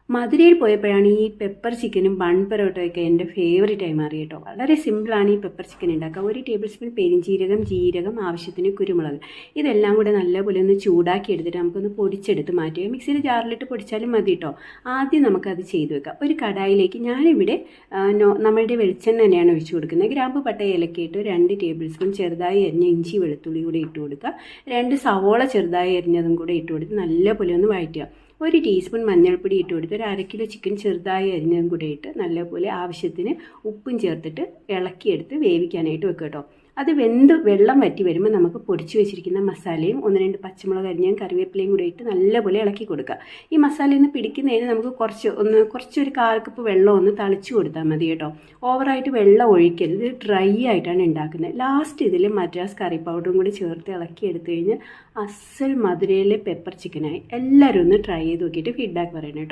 മധുരയിൽ പോയപ്പോഴാണ് ഈ പെപ്പർ ചിക്കനും ബൺ പൊറോട്ടയൊക്കെ എൻ്റെ ഫേവറേറ്റായി മാറി കേട്ടോ. വളരെ സിമ്പിളാണ് ഈ പെപ്പർ ചിക്കൻ ഉണ്ടാക്കുക. 1 ടേബിൾ സ്പൂൺ പെരിഞ്ജീരകം, ജീരകം, ആവശ്യത്തിന് കുരുമുളക്, ഇതെല്ലാം കൂടെ നല്ലപോലെ ഒന്ന് ചൂടാക്കി എടുത്തിട്ട് നമുക്കൊന്ന് പൊടിച്ചെടുത്ത് മാറ്റുക. മിക്സിയിൽ ജാറിലിട്ട് പൊടിച്ചാലും മതി കേട്ടോ. ആദ്യം നമുക്കത് ചെയ്ത് വെക്കാം. ഒരു കടായിലേക്ക് ഞാനിവിടെ നമ്മളുടെ വെളിച്ചെണ്ണ തന്നെയാണ് ഒഴിച്ചു കൊടുക്കുന്നത്. ഗ്രാമ്പു, പട്ട, ഏലക്ക ഇട്ട് 2 ടേബിൾ സ്പൂൺ ചെറുതായി അരിഞ്ഞ ഇഞ്ചി വെളുത്തുള്ളി കൂടെ ഇട്ട് കൊടുക്കുക. 2 സവോള ചെറുതായി അരിഞ്ഞതും കൂടെ ഇട്ട് കൊടുത്ത് നല്ലപോലെ ഒന്ന് വഴറ്റുക. 1 ടീസ്പൂൺ മഞ്ഞൾപ്പൊടി ഇട്ട് കൊടുത്ത് 1/2 കിലോ ചിക്കൻ ചെറുതായി അരിഞ്ഞതും കൂടെ ഇട്ട് നല്ലപോലെ ആവശ്യത്തിന് ഉപ്പും ചേർത്തിട്ട് ഇളക്കിയെടുത്ത് വേവിക്കാനായിട്ട് വെക്കുക കേട്ടോ. അത് വെള്ളം വറ്റി വരുമ്പോൾ നമുക്ക് പൊടിച്ചു വെച്ചിരിക്കുന്ന മസാലയും 1-2 പച്ചമുളക് അരിഞ്ഞും കറിവേപ്പിലയും കൂടെ ഇട്ട് നല്ലപോലെ ഇളക്കി കൊടുക്കുക. ഈ മസാലയിൽ നിന്ന് പിടിക്കുന്നതിന് നമുക്ക് കുറച്ചൊരു 1/4 കപ്പ് വെള്ളം ഒന്ന് തളിച്ചു കൊടുത്താൽ മതി കേട്ടോ. ഓവറായിട്ട് വെള്ളം ഒഴിക്കരുത്. ഡ്രൈ ആയിട്ടാണ് ഉണ്ടാക്കുന്നത്. ലാസ്റ്റ് ഇതിൽ മദ്രാസ് കറി പൗഡറും കൂടി ചേർത്ത് ഇളക്കി എടുത്തു കഴിഞ്ഞാൽ അസൽ മധുരയിലെ പെപ്പർ ചിക്കനായി. എല്ലാവരും ഒന്ന് ട്രൈ ചെയ്ത് നോക്കിയിട്ട് ഫീഡ്ബാക്ക് പറയണം കേട്ടോ.